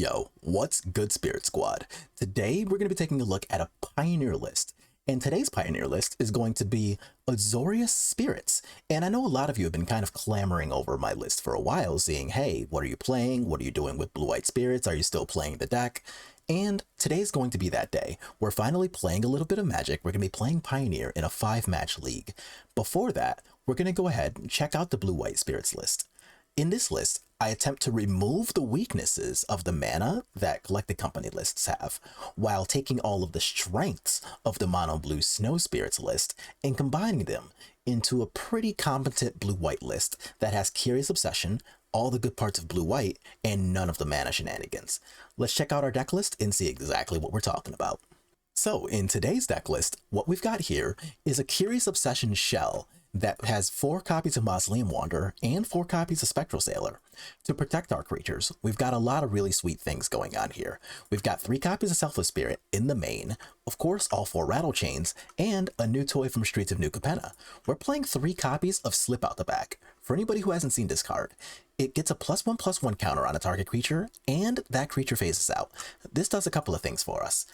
Yo, what's good, Spirit Squad? Today we're going to be taking a look at a Pioneer list. And today's Pioneer list is going to be Azorius Spirits. And I know a lot of you have been kind of clamoring over my list for a while, saying, hey, what are you playing? What are you doing with Blue-White Spirits? Are you still playing the deck? And today's going to be that day. We're finally playing a little bit of Magic. We're going to be playing Pioneer in a 5-match league. Before that, we're going to go ahead and check out the Blue-White Spirits list. In this list, I attempt to remove the weaknesses of the mana that Collected Company lists have, while taking all of the strengths of the Mono Blue Snow Spirits list and combining them into a pretty competent blue-white list that has Curious Obsession, all the good parts of blue-white, and none of the mana shenanigans. Let's check out our deck list and see exactly what we're talking about. So, in today's deck list, what we've got here is a Curious Obsession shell that has 4 copies of Mausoleum Wanderer and 4 copies of Spectral Sailor. To protect our creatures, we've got a lot of really sweet things going on here. We've got 3 copies of Selfless Spirit in the main, of course all 4 Rattle Chains, and a new toy from Streets of New Capenna. We're playing 3 copies of Slip Out the Back. For anybody who hasn't seen this card, it gets a +1/+1 counter on a target creature, and that creature phases out. This does a couple of things for us.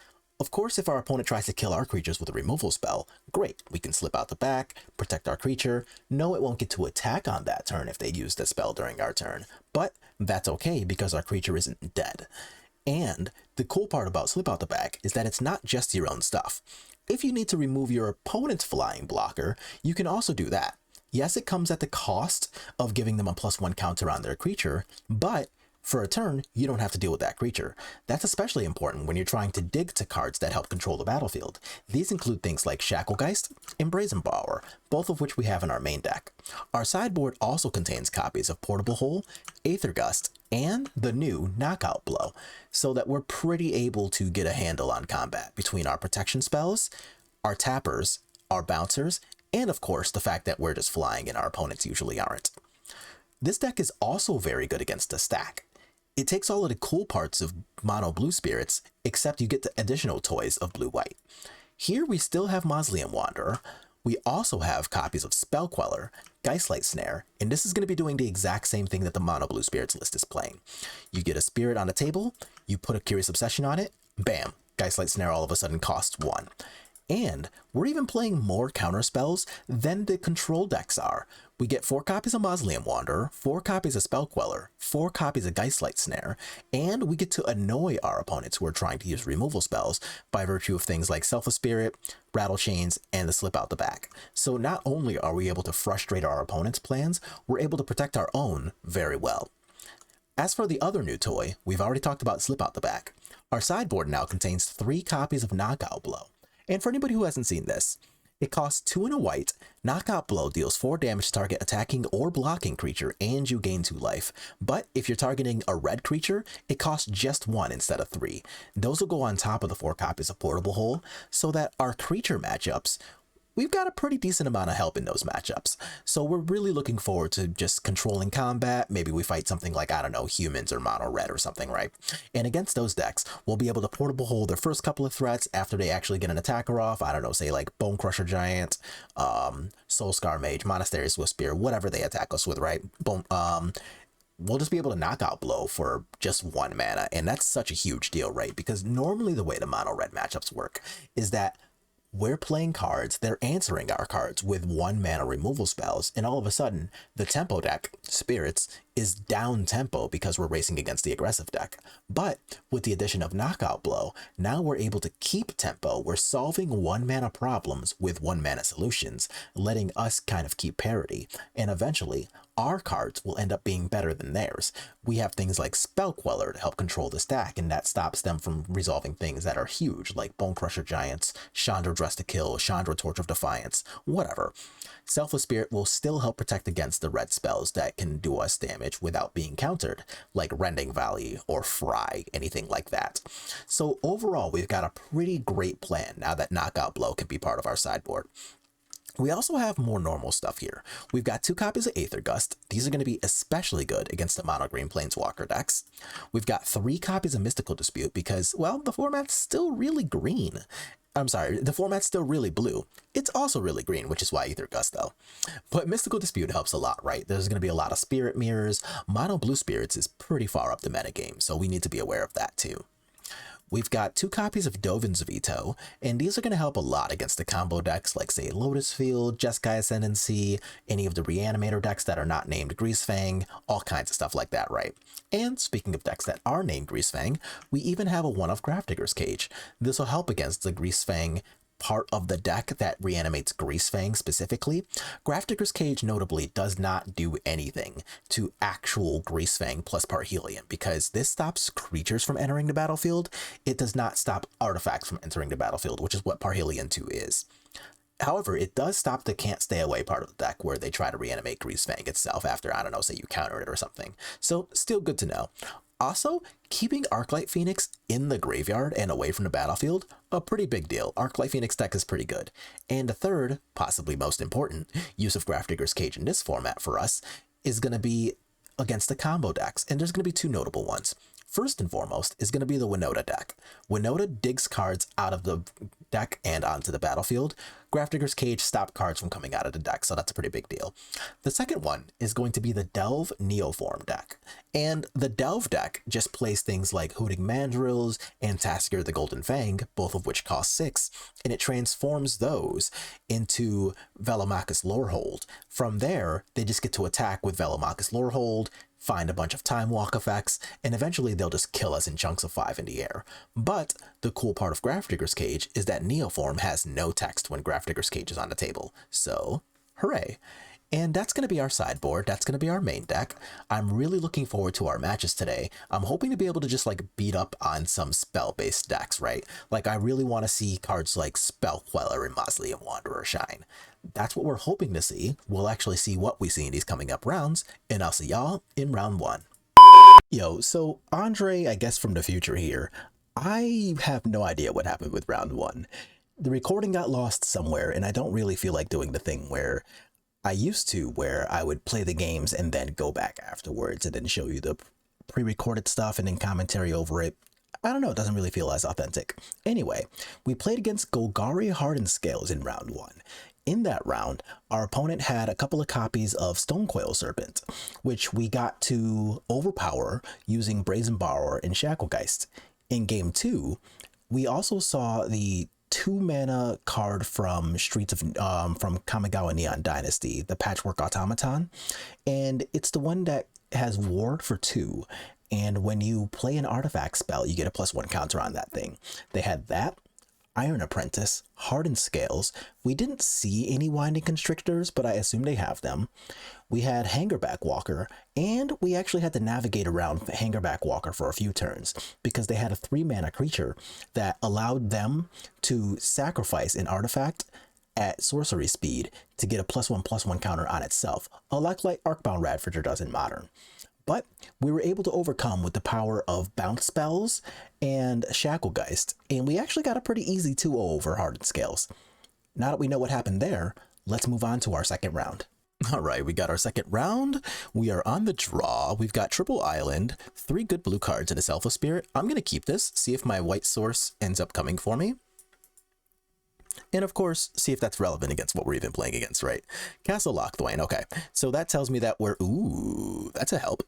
Of course, if our opponent tries to kill our creatures with a removal spell, great, we can slip out the back, protect our creature. No, it won't get to attack on that turn if they use the spell during our turn, but that's okay because our creature isn't dead. And the cool part about slip out the back is that it's not just your own stuff. If you need to remove your opponent's flying blocker, you can also do that. Yes, it comes at the cost of giving them a +1 counter on their creature, but for a turn, you don't have to deal with that creature. That's especially important when you're trying to dig to cards that help control the battlefield. These include things like Shacklegeist and Brazen Borrower, both of which we have in our main deck. Our sideboard also contains copies of Portable Hole, Aether Gust, and the new Knockout Blow, so that we're pretty able to get a handle on combat between our protection spells, our tappers, our bouncers, and of course the fact that we're just flying and our opponents usually aren't. This deck is also very good against the stack. It takes all of the cool parts of Mono Blue Spirits, except you get the additional toys of Blue-White. Here we still have Mausoleum Wanderer. We also have copies of Spell Queller, Geistlight Snare, and this is going to be doing the exact same thing that the Mono Blue Spirits list is playing. You get a spirit on the table, you put a Curious Obsession on it, bam, Geistlight Snare all of a sudden costs 1. And we're even playing more counter spells than the control decks are. We get 4 copies of Mausoleum Wanderer, 4 copies of Spell Queller, 4 copies of Geistlight Snare, and we get to annoy our opponents who are trying to use removal spells by virtue of things like Selfless Spirit, Rattle Chains, and the Slip Out the Back. So not only are we able to frustrate our opponent's plans, we're able to protect our own very well. As for the other new toy, we've already talked about Slip Out the Back. Our sideboard now contains 3 copies of Knockout Blow. And for anybody who hasn't seen this, it costs 2 and a white. Knockout Blow deals 4 damage to target attacking or blocking creature, and you gain 2 life. But if you're targeting a red creature, it costs just 1 instead of 3. Those will go on top of the 4 copies of Portable Hole, so that our creature matchups, we've got a pretty decent amount of help in those matchups. So we're really looking forward to just controlling combat. Maybe we fight something like, I don't know, humans or mono red or something, right? And against those decks, we'll be able to Portable Hole their first couple of threats after they actually get an attacker off. I don't know, say like Bone Crusher Giant, Soul Scar Mage, Monastery Swift Spear, whatever they attack us with, right? We'll just be able to Knockout Blow for just 1 mana. And that's such a huge deal, right? Because normally the way the mono red matchups work is that we're playing cards, they're answering our cards with 1 mana removal spells, and all of a sudden, the tempo deck, Spirits, is down tempo because we're racing against the aggressive deck. But with the addition of Knockout Blow, now we're able to keep tempo. We're solving 1 mana problems with 1 mana solutions, letting us kind of keep parity, and eventually, our cards will end up being better than theirs. We have things like Spell Queller to help control the stack, and that stops them from resolving things that are huge, like Bone Crusher Giants, Chandra Dress to Kill, Chandra Torch of Defiance, whatever. Selfless Spirit will still help protect against the red spells that can do us damage without being countered, like Rending Valley or Fry, anything like that. So overall, we've got a pretty great plan now that Knockout Blow can be part of our sideboard. We also have more normal stuff here. We've got 2 copies of Aether Gust. These are going to be especially good against the mono green Planeswalker decks. We've got 3 copies of Mystical Dispute because, well, the format's still really green. I'm sorry, the format's still really blue. It's also really green, which is why Ether Gust though. But Mystical Dispute helps a lot, right? There's going to be a lot of Spirit Mirrors. Mono Blue Spirits is pretty far up the metagame, so we need to be aware of that too. We've got 2 copies of Dovin's Veto, and these are going to help a lot against the combo decks like, say, Lotus Field, Jeskai Ascendancy, any of the Reanimator decks that are not named Greasefang, all kinds of stuff like that, right? And speaking of decks that are named Greasefang, we even have a one of Grafdigger's Cage. This will help against the Greasefang part of the deck that reanimates Greasefang specifically. Grafdigger's Cage notably does not do anything to actual Greasefang plus Parhelion because this stops creatures from entering the battlefield. It does not stop artifacts from entering the battlefield, which is what Parhelion 2 is. However, it does stop the can't stay away part of the deck where they try to reanimate Greasefang itself after, I don't know, say you counter it or something. So still good to know. Also, keeping Arclight Phoenix in the graveyard and away from the battlefield, a pretty big deal. Arclight Phoenix deck is pretty good. And the third, possibly most important, use of Grafdigger's Cage in this format for us is going to be against the combo decks, and there's going to be 2 notable ones. First and foremost is going to be the Winota deck. Winota digs cards out of the deck and onto the battlefield. Grafdigger's Cage stops cards from coming out of the deck, so that's a pretty big deal. The second one is going to be the Delve Neoform deck. And the Delve deck just plays things like Hooting Mandrills and Tasker the Golden Fang, both of which cost 6, and it transforms those into Velomachus Lorehold. From there, they just get to attack with Velomachus Lorehold, find a bunch of Time Walk effects, and eventually they'll just kill us in chunks of 5 in the air. But the cool part of Grafdigger's Cage is that Neoform has no text when Grafdigger's Cage is on the table. So, hooray. And that's going to be our sideboard. That's going to be our main deck. I'm really looking forward to our matches today. I'm hoping to be able to just like beat up on some spell-based decks, right? Like I really want to see cards like Spell Queller and Mausoleum Wanderer shine. That's what we're hoping to see. We'll actually see what we see in these coming up rounds, and I'll see y'all in round 1. Yo, so Andre, I guess from the future here, I have no idea what happened with round 1. The recording got lost somewhere, and I don't really feel like doing the thing where I used to, where I would play the games and then go back afterwards and then show you the pre-recorded stuff and then commentary over it. I don't know, it doesn't really feel as authentic. Anyway, we played against Golgari Hardened Scales in round 1. In that round, our opponent had a couple of copies of Stonecoil Serpent, which we got to overpower using Brazen Borrower and Shacklegeist. In game 2, we also saw the 2-mana card from from Kamigawa Neon Dynasty, the Patchwork Automaton, and it's the one that has Ward for 2. And when you play an artifact spell, you get a +1 counter on that thing. They had that, Iron Apprentice, Hardened Scales. We didn't see any Winding Constrictors, but I assume they have them. We had Hangerback Walker, and we actually had to navigate around Hangerback Walker for a few turns because they had a 3-mana creature that allowed them to sacrifice an artifact at sorcery speed to get a +1/+1 counter on itself, a lot like Arcbound Radfridger does in Modern. But we were able to overcome with the power of bounce spells and Shacklegeist, and we actually got a pretty easy 2-0 over Hardened Scales. Now that we know what happened there, let's move on to our second round. All right, we got our second round. We are on the draw. We've got Triple Island, 3 good blue cards and a Selfless Spirit. I'm going to keep this, see if my white source ends up coming for me. And of course, see if that's relevant against what we're even playing against, right? Castle Lochthwain, okay. So that tells me that ooh, that's a help.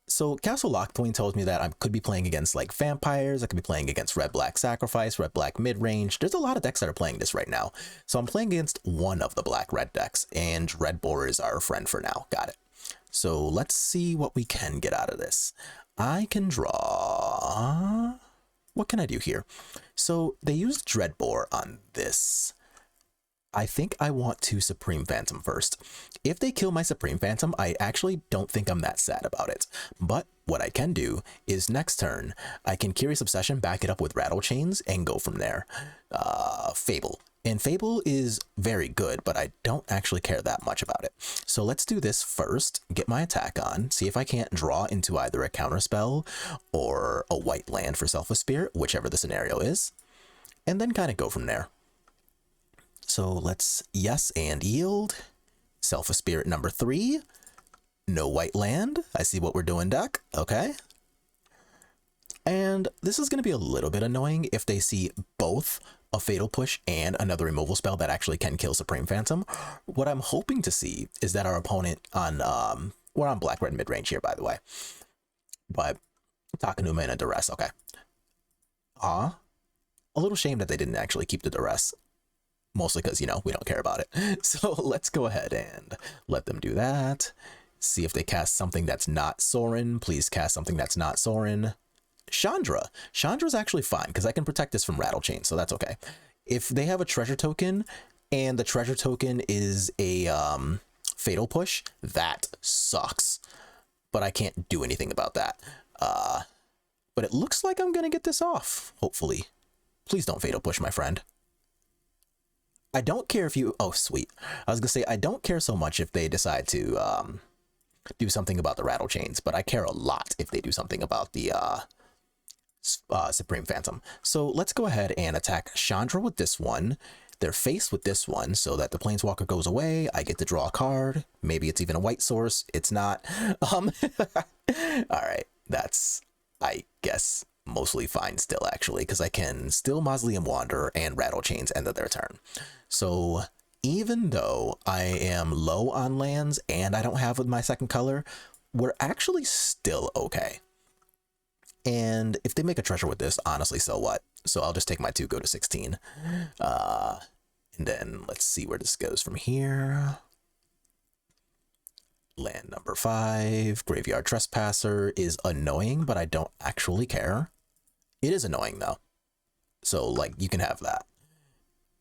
So Castle Lochthwain tells me that I could be playing against like vampires, I could be playing against Red-Black Sacrifice, Red-Black Midrange. There's a lot of decks that are playing this right now. So I'm playing against one of the Black-Red decks, and Red Boar is our friend for now. Got it. So let's see what we can get out of this. I can draw... What can I do here? So they used Dreadbore on this. I think I want to Supreme Phantom first. If they kill my Supreme Phantom, I actually don't think I'm that sad about it. But what I can do is next turn, I can Curious Obsession, back it up with Rattle Chains, and go from there. Fable. And Fable is very good, but I don't actually care that much about it. So let's do this first, get my attack on, see if I can't draw into either a counterspell or a white land for Selfless Spirit, whichever the scenario is, and then kind of go from there. So let's yes and yield. Selfless Spirit number 3. No white land. I see what we're doing, Duck. Okay. And And this is going to be a little bit annoying if they see both a Fatal Push and another removal spell that actually can kill Supreme Phantom. What I'm hoping to see is that our opponent on, we're on black-red mid-range here, by the way. But Takenuma in a Duress, okay. A little shame that they didn't actually keep the Duress. Mostly because, you know, we don't care about it. So let's go ahead and let them do that. See if they cast something that's not Sorin. Please cast something that's not Sorin. Chandra. Chandra's actually fine because I can protect this from Rattle Chain, so that's okay. If they have a treasure token and the treasure token is a Fatal Push, that sucks. But I can't do anything about that. But it looks like I'm going to get this off, hopefully. Please don't Fatal Push, my friend. I don't care if you... Oh, sweet. I was going to say, I don't care so much if they decide to do something about the Rattle Chains, but I care a lot if they do something about the Supreme Phantom. So let's go ahead and attack Chandra with this one, their face with this one, so that the Planeswalker goes away. I get to draw a card. Maybe it's even a white source. It's not. All right. That's, I guess, mostly fine still, actually, because I can still Mausoleum Wanderer and Rattle Chains end of their turn. So even though I am low on lands and I don't have my second color, we're actually still okay. And if they make a treasure with this, honestly, so what? So I'll just take my 2, go to 16. And then let's see where this goes from here. Land number 5, Graveyard Trespasser is annoying, but I don't actually care. It is annoying, though. So, like, you can have that.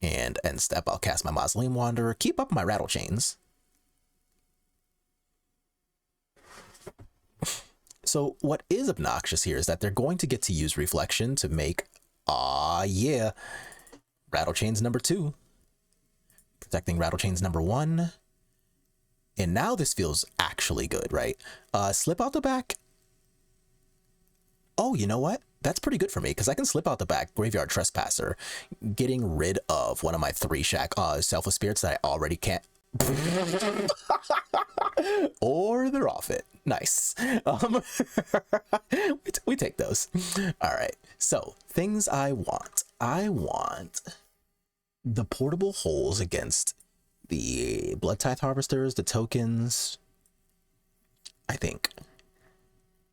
And end step, I'll cast my Mausoleum Wanderer, keep up my Rattle Chains. So what is obnoxious here is that they're going to get to use Reflection to make, yeah, Rattle Chains number 2. Protecting Rattle Chains number 1. And now this feels actually good, right? Slip out the back. Oh, you know what? That's pretty good for me, because I can slip out the back Graveyard Trespasser, getting rid of one of my 3 Selfless Spirits that I already can't. Or they're off it. Nice. We take those. All right. So things I want. I want the portable holes against the Blood Tithe Harvesters, the tokens. I think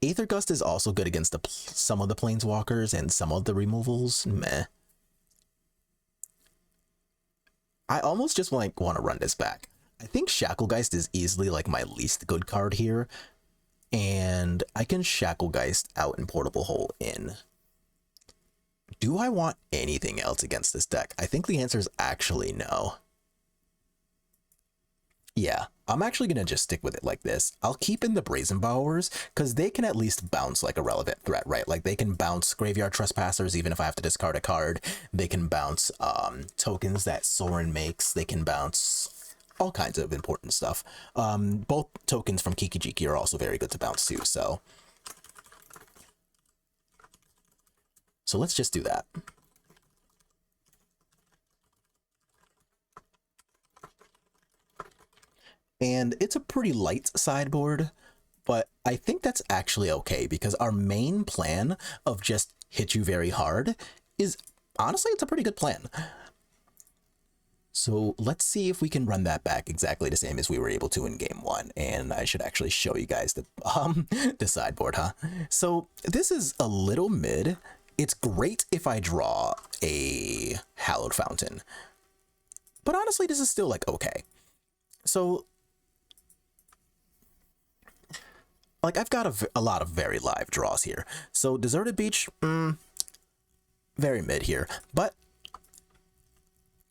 Aether Gust is also good against some of the Planeswalkers and some of the removals. Meh. I almost just want to run this back. I think Shacklegeist is easily like my least good card here. And I can Shacklegeist out and Portable Hole in. Do I want anything else against this deck? I think the answer is actually no. Yeah, I'm actually going to just stick with it like this. I'll keep in the Brazen Bowers because they can at least bounce like a relevant threat, right? Like they can bounce Graveyard Trespassers even if I have to discard a card. They can bounce tokens that Sorin makes. They can bounce all kinds of important stuff. Both tokens from Kiki-Jiki are also very good to bounce too, so let's just do that. And it's a pretty light sideboard, but I think that's actually okay because our main plan of just hit you very hard is, honestly, it's a pretty good plan. So let's see if we can run that back exactly the same as we were able to in game 1. And I should actually show you guys the sideboard, huh? So this is a little mid. It's great if I draw a Hallowed Fountain, but honestly, this is still like okay. So like I've got a lot of very live draws here. So Deserted Beach, very mid here, but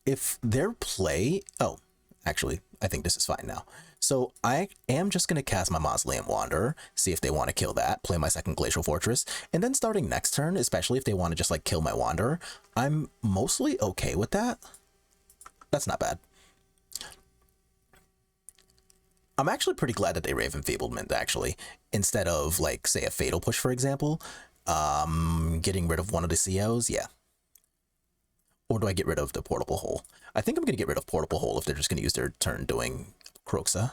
if their play, oh, actually, I think this is fine now. So I am just going to cast my Mausoleum Wanderer, see if they want to kill that, play my second Glacial Fortress, and then starting next turn, especially if they want to just like kill my Wanderer, I'm mostly okay with that. That's not bad. I'm actually pretty glad that they Rave Enfeeblement, actually, instead of like, say, a Fatal Push, for example. Getting rid of one of the COs, yeah. Or do I get rid of the Portable Hole? I think I'm going to get rid of Portable Hole if they're just going to use their turn doing Kroxa.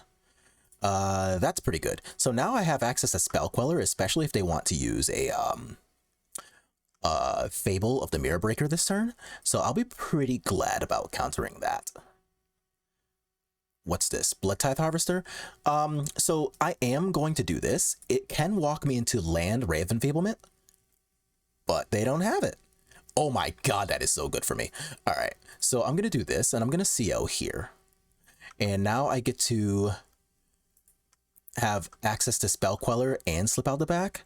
That's pretty good. So now I have access to Spell Queller, especially if they want to use a Fable of the Mirror Breaker this turn, so I'll be pretty glad about countering that. What's this? Blood Tithe Harvester? So I am going to do this. It can walk me into land Ray of Enfeeblement, but they don't have it. Oh my god, that is so good for me. All right, so I'm going to do this, and I'm going to CO here. And now I get to have access to Spell Queller and Slip Out the Back.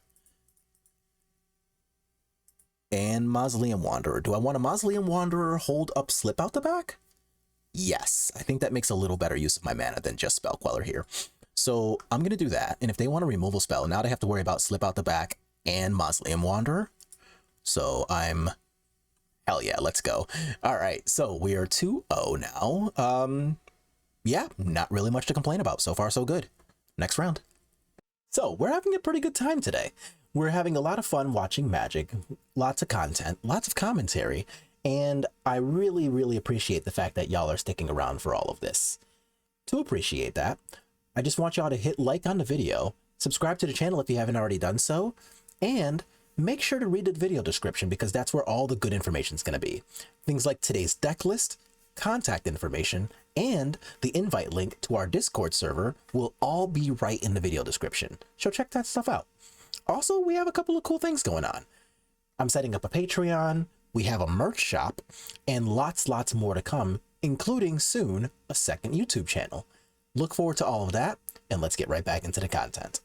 And Mausoleum Wanderer. Do I want a Mausoleum Wanderer hold up Slip Out the Back? Yes, I think that makes a little better use of my mana than just Spell Queller here. So I'm going to do that. And if they want a removal spell, now they have to worry about Slip Out the Back and Mausoleum Wanderer. So I'm... Hell yeah, let's go. All right, so we are 2-0 now. Yeah, not really much to complain about. So far, so good. Next round. So we're having a pretty good time today. We're having a lot of fun watching Magic, lots of content, lots of commentary, and I really, really appreciate the fact that y'all are sticking around for all of this. To appreciate that, I just want y'all to hit like on the video, subscribe to the channel if you haven't already done so, and make sure to read the video description because that's where all the good information is going to be. Things like today's deck list, contact information, and the invite link to our Discord server will all be right in the video description. So check that stuff out. Also, we have a couple of cool things going on. I'm setting up a Patreon, we have a merch shop, and lots more to come, including soon a second YouTube channel. Look forward to all of that, and let's get right back into the content.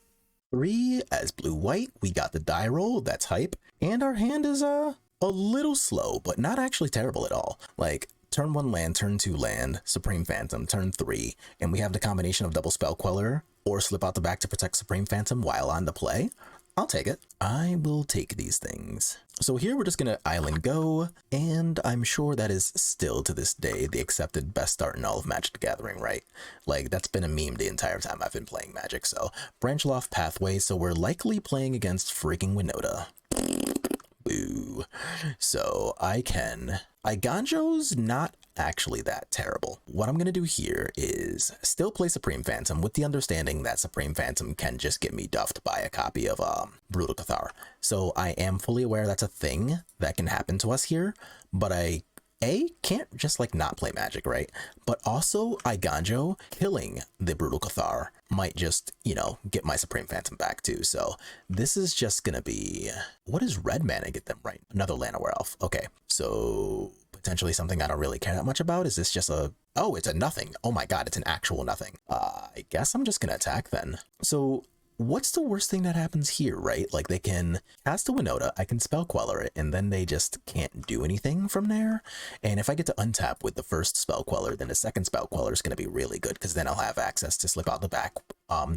3 as blue-white, we got the die roll, that's hype, and our hand is a little slow, but not actually terrible at all. Like, turn 1 land, turn 2 land, Supreme Phantom, turn 3, and we have the combination of double Spell Queller or Slip Out the Back to protect Supreme Phantom while on the play. I'll take it. I will take these things. So here we're just gonna Island Go, and I'm sure that is still to this day the accepted best start in all of Magic the Gathering, right? Like, that's been a meme the entire time I've been playing Magic, so Branchloft Pathway, so we're likely playing against freaking Winota. Boo. So Iganjo's not actually that terrible. What I'm going to do here is still play Supreme Phantom with the understanding that Supreme Phantom can just get me duffed by a copy of Brutal Cathar. So I am fully aware that's a thing that can happen to us here, but I can't just like not play Magic, right? But also Iganjo killing the Brutal Cathar might just, you know, get my Supreme Phantom back too. So this is just gonna be, what does red mana get them right? Another Llanowar Elf. Okay, so potentially something I don't really care that much about. Is this just a, oh, it's a nothing. Oh my god, it's an actual nothing. I guess I'm just gonna attack then. So what's the worst thing that happens here, right? Like, they can cast a Winota, I can Spell Queller it, and then they just can't do anything from there. And if I get to untap with the first Spell Queller, then the second Spell Queller is going to be really good, because then I'll have access to Slip Out the Back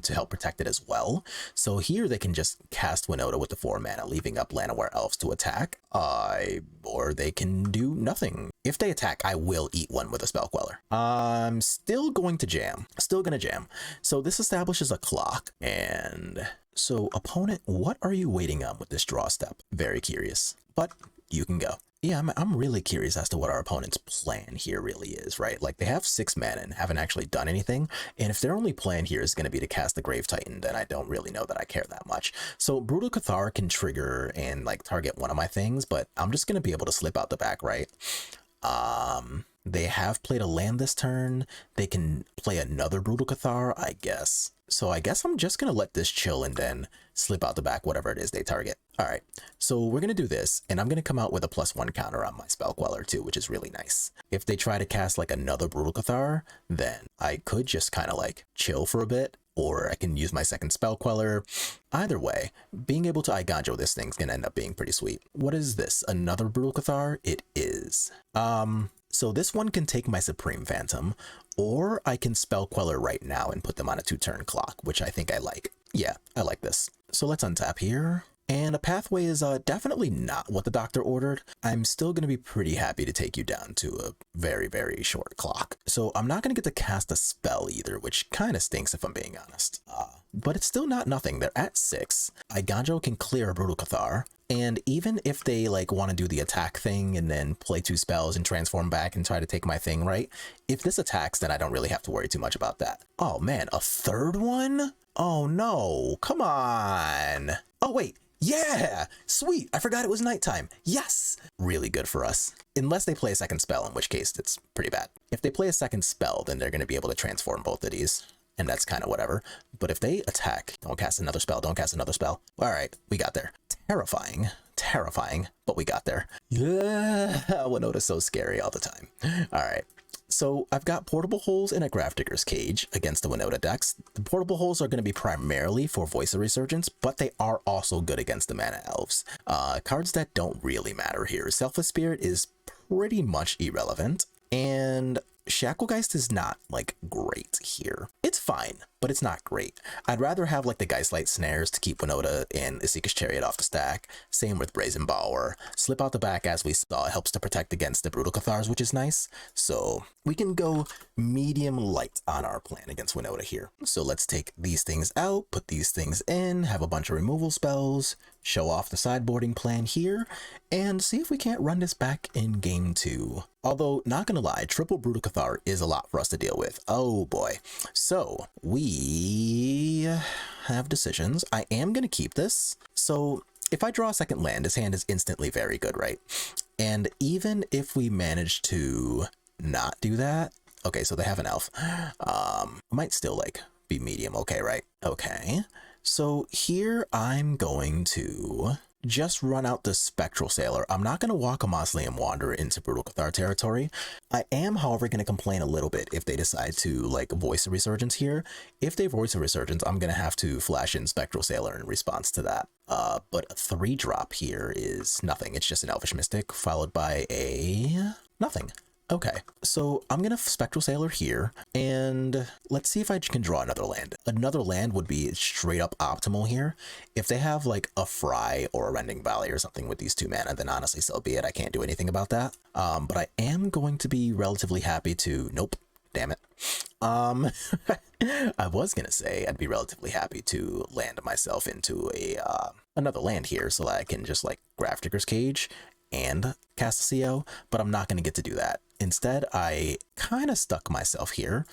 to help protect it as well. So here they can just cast Winota with the 4 mana, leaving up Llanowar Elves to attack, or they can do nothing. If they attack, I will eat one with a Spell Queller. I'm still going to jam. Still gonna jam. So this establishes a clock, and so opponent, what are you waiting on with this draw step? Very curious, but you can go. Yeah, I'm really curious as to what our opponent's plan here really is, right? Like, they have 6 mana and haven't actually done anything, and if their only plan here is going to be to cast the Grave Titan, then I don't really know that I care that much. So Brutal Cathar can trigger and like target one of my things, but I'm just going to be able to Slip Out the Back, right? They have played a land this turn. They can play another Brutal Cathar, I guess. So I guess I'm just going to let this chill and then Slip Out the Back whatever it is they target. All right, so we're going to do this, and I'm going to come out with a +1 counter on my Spell Queller too, which is really nice. If they try to cast like another Brutal Cathar, then I could just kind of like chill for a bit, or I can use my second Spell Queller. Either way, being able to Iganjo this thing's going to end up being pretty sweet. What is this? Another Brutal Cathar? It is. So this one can take my Supreme Phantom, or I can Spell Queller right now and put them on a 2-turn clock, which I think I like. Yeah, I like this. So let's untap here. And a pathway is definitely not what the doctor ordered. I'm still going to be pretty happy to take you down to a very, very short clock. So I'm not going to get to cast a spell either, which kind of stinks if I'm being honest. But it's still not nothing. They're at 6. Iganjo can clear a Brutal Cathar. And even if they like want to do the attack thing and then play 2 spells and transform back and try to take my thing, right? If this attacks, then I don't really have to worry too much about that. Oh man, a third one? Oh no, come on. Oh wait. Yeah, sweet. I forgot it was nighttime. Yes, really good for us. Unless they play a second spell, in which case it's pretty bad. If they play a second spell, then they're going to be able to transform both of these. And that's kind of whatever. But if they attack, don't cast another spell, don't cast another spell. All right, we got there. Terrifying, terrifying, but we got there. Yeah, Winota's so scary all the time. All right. So I've got Portable Holes in a Grafdigger's Cage against the Winota decks. The Portable Holes are going to be primarily for Voice of Resurgence, but they are also good against the Mana Elves. Cards that don't really matter here. Selfless Spirit is pretty much irrelevant, and Shacklegeist is not, like, great here. It's fine, but it's not great. I'd rather have, like, the Geistlight Snares to keep Winota and Isika's Chariot off the stack. Same with Brazen Bower. Slip Out the Back, as we saw, helps to protect against the Brutal Cathars, which is nice. So we can go medium light on our plan against Winota here. So let's take these things out, put these things in, have a bunch of removal spells, show off the sideboarding plan here, and see if we can't run this back in game 2. Although, not gonna lie, triple Brutal Cathar is a lot for us to deal with. Oh boy. So, we have decisions. I am gonna keep this. So, if I draw a second land, his hand is instantly very good, right? And even if we manage to not do that, okay, so they have an elf. Might still, like, be medium okay, right? Okay. So here I'm going to just run out the Spectral Sailor. I'm not going to walk a Mausoleum Wanderer into Brutal Cathar territory. I am, however, going to complain a little bit if they decide to, like, Voice of Resurgence here. If they Voice of Resurgence, I'm going to have to flash in Spectral Sailor in response to that. But a 3-drop here is nothing. It's just an Elvish Mystic followed by a nothing. Okay, so I'm gonna Spectral Sailor here, and let's see if I can draw another land. Another land would be straight up optimal here. If they have like a Fry or a Rending Valley or something with these 2 mana, then honestly, so be it. I can't do anything about that. But I am going to be relatively happy to, nope, damn it. I was gonna say I'd be relatively happy to land myself into a another land here so that I can just like Grafdigger's Cage and cast a CO, but I'm not going to get to do that. Instead, I kind of stuck myself here,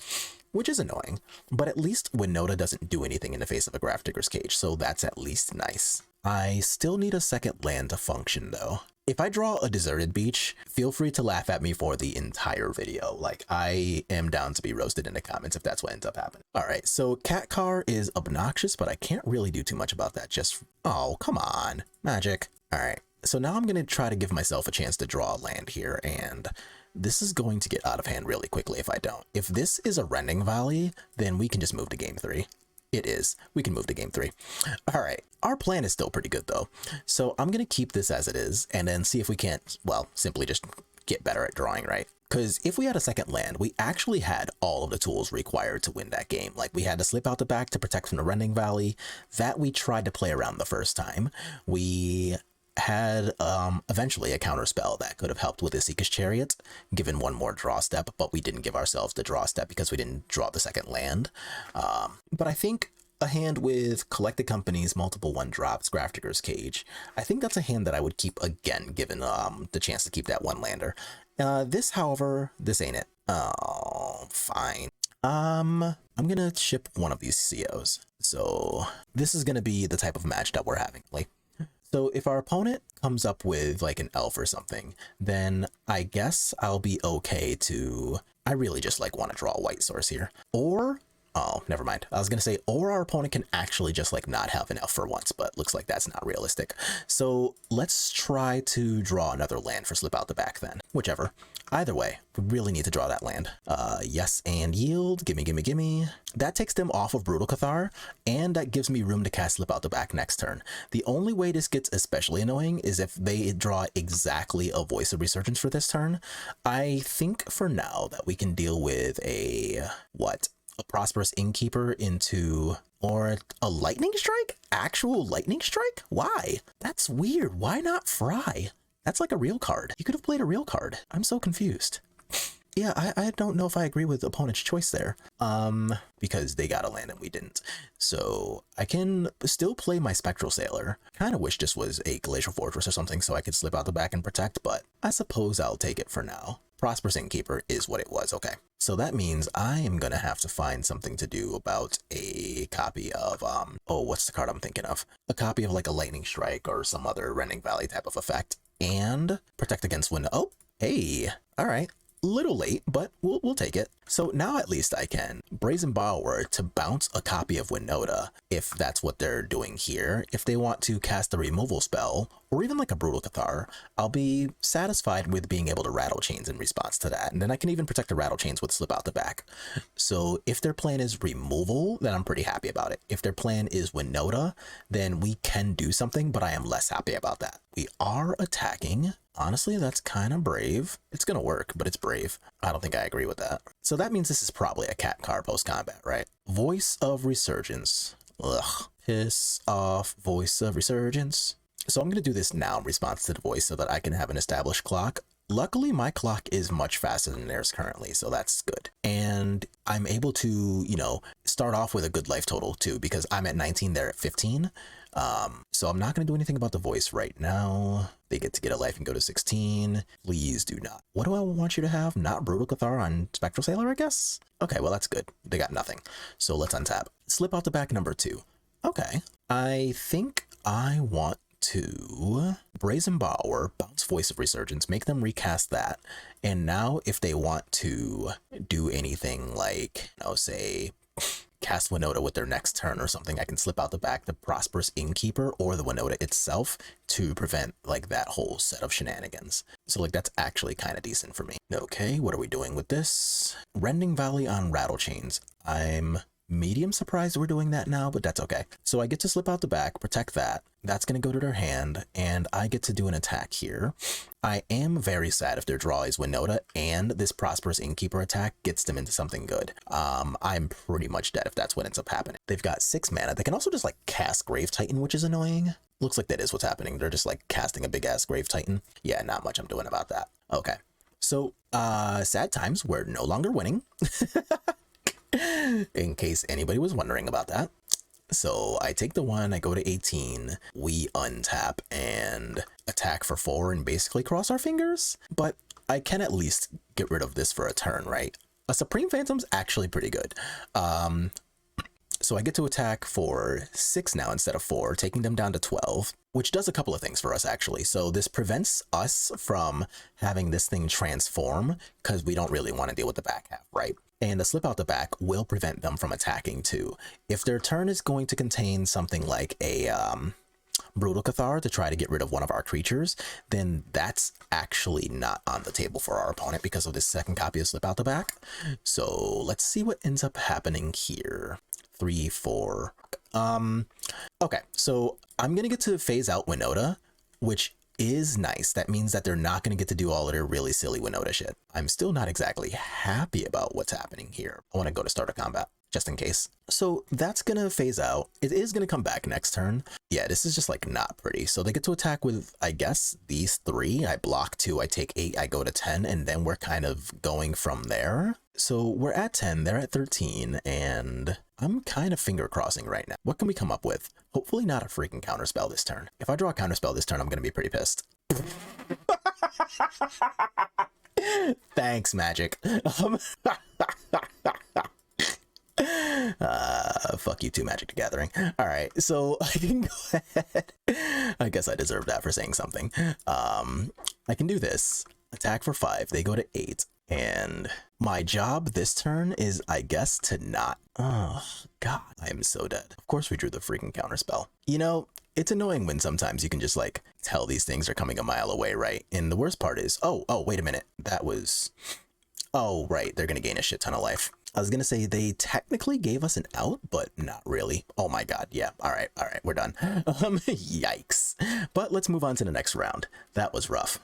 which is annoying, but at least Winota doesn't do anything in the face of a Grafdigger's Cage, so that's at least nice. I still need a second land to function, though. If I draw a deserted beach, feel free to laugh at me for the entire video. Like, I am down to be roasted in the comments if that's what ends up happening. All right, so Cat Car is obnoxious, but I can't really do too much about that. Just, oh, come on, magic. All right. So now I'm going to try to give myself a chance to draw a land here, and this is going to get out of hand really quickly if I don't. If this is a Rending Valley, then we can just move to game 3. It is. We can move to game 3. All right. Our plan is still pretty good, though. So I'm going to keep this as it is, and then see if we can't, well, simply just get better at drawing, right? Because if we had a second land, we actually had all of the tools required to win that game. Like, we had to Slip Out the Back to protect from the Rending Valley. That we tried to play around the first time. We had eventually a counterspell that could have helped with Isika's Chariot, given one more draw step, but we didn't give ourselves the draw step because we didn't draw the second land. But I think a hand with Collected Companies, multiple 1-drops, Grafdigger's Cage, I think that's a hand that I would keep again, given the chance to keep that 1-lander. This, however, this ain't it. Oh, fine. I'm gonna ship one of these COs. So this is gonna be the type of match that we're having. Like, so if our opponent comes up with like an elf or something, then I guess I'll be okay to, I really just like want to draw a white source here. Or, oh, never mind. I was going to say, or our opponent can actually just like not have an elf for once, but looks like that's not realistic. So let's try to draw another land for Slip Out the Back then, whichever. Either way, we really need to draw that land. Yes and yield, gimme, gimme, gimme. That takes them off of Brutal Cathar, and that gives me room to cast Slip Out the Back next turn. The only way this gets especially annoying is if they draw exactly a Voice of Resurgence for this turn. I think for now that we can deal with a, what? A Prosperous Innkeeper into, or a Lightning Strike? Actual Lightning Strike? Why? That's weird. Why not Fry? That's like a real card. You could have played a real card. I'm so confused. Yeah, I don't know if I agree with the opponent's choice there. Because they got a land and we didn't. So I can still play my Spectral Sailor. Kind of wish this was a Glacial Fortress or something so I could Slip Out the Back and protect, but I suppose I'll take it for now. Prosperous Innkeeper is what it was. Okay, so that means I am gonna have to find something to do about a copy of oh, what's the card I'm thinking of? A copy of like a Lightning Strike or some other Rending Valley type of effect, and protect against Winota. Oh, hey, all right. Little late, but we'll take it. So now at least I can Brazen Borrower to bounce a copy of Winota, if that's what they're doing here. If they want to cast a removal spell, or even like a Brutal Cathar, I'll be satisfied with being able to Rattle Chains in response to that. And then I can even protect the Rattle Chains with Slip Out the Back. So if their plan is removal, then I'm pretty happy about it. If their plan is Winota, then we can do something, but I am less happy about that. We are attacking. Honestly, that's kind of brave. It's gonna work, but it's brave. I don't think I agree with that. So that means this is probably a cat card post-combat, right? Voice of Resurgence. Ugh. Piss off, Voice of Resurgence. So I'm gonna do this now in response to the voice so that I can have an established clock. Luckily, my clock is much faster than theirs currently, so that's good. And I'm able to, you know, start off with a good life total too, because I'm at 19, they're at 15. So I'm not going to do anything about the voice right now. They get to get a life and go to 16. Please do not. What do I want you to have? Not Brutal Cathar on Spectral Sailor, I guess? Okay, well, that's good. They got nothing. So let's untap. Slip Out the Back, number 2. Okay. I think I want to Brazen Borrower, bounce Voice of Resurgence, make them recast that. And now if they want to do anything like, you know, say cast Winota with their next turn or something, I can slip out the back the Prosperous Innkeeper or the Winota itself to prevent like that whole set of shenanigans. So like that's actually kind of decent for me. Okay, what are we doing with this? Rending Valley on Rattle Chains. I'm medium surprised we're doing that now, but that's okay. So I get to slip out the back, protect that. That's going to go to their hand, and I get to do an attack here. I am very sad if their draw is Winota and this Prosperous Innkeeper attack gets them into something good. I'm pretty much dead if that's what ends up happening. They've got 6 mana. They can also just like cast Grave Titan, which is annoying. Looks like that is what's happening. They're just like casting a big ass Grave Titan. Yeah, not much I'm doing about that. Okay. So, sad times. We're no longer winning. In case anybody was wondering about that. So I take the 1, I go to 18, we untap and attack for 4 and basically cross our fingers. But I can at least get rid of this for a turn, right? A Supreme Phantom's actually pretty good. So I get to attack for 6 now instead of 4, taking them down to 12, which does a couple of things for us actually. So this prevents us from having this thing transform because we don't really want to deal with the back half, right? And the slip out the back will prevent them from attacking too. If their turn is going to contain something like a Brutal Cathar to try to get rid of one of our creatures, then that's actually not on the table for our opponent because of this second copy of slip out the back. So let's see what ends up happening here. 3, 4. Okay, so I'm gonna get to phase out Winota, which is nice. That means that they're not going to get to do all of their really silly Winota shit. I'm still not exactly happy about what's happening here. I want to go to start a combat just in case. So that's going to phase out. It is going to come back next turn. Yeah, this is just like not pretty. So they get to attack with, I guess, these 3. I block 2, I take 8, I go to 10, and then we're kind of going from there. So we're at 10, they're at 13, and I'm kind of finger crossing right now. What can we come up with? Hopefully not a freaking counterspell this turn. If I draw a counterspell this turn, I'm going to be pretty pissed. Thanks, Magic. Fuck you too, Magic the Gathering. All right, so I can go ahead. I guess I deserve that for saying something. I can do this. Attack for 5. They go to 8. And my job this turn is, I guess, to not... Oh, God. I am so dead. Of course we drew the freaking counterspell. You know, it's annoying when sometimes you can just, like, tell these things are coming a mile away, right? And the worst part is... Oh, wait a minute. That was... Oh, right. They're going to gain a shit ton of life. I was going to say they technically gave us an out, but not really. Oh, my God. Yeah. All right. We're done. Yikes. But let's move on to the next round. That was rough.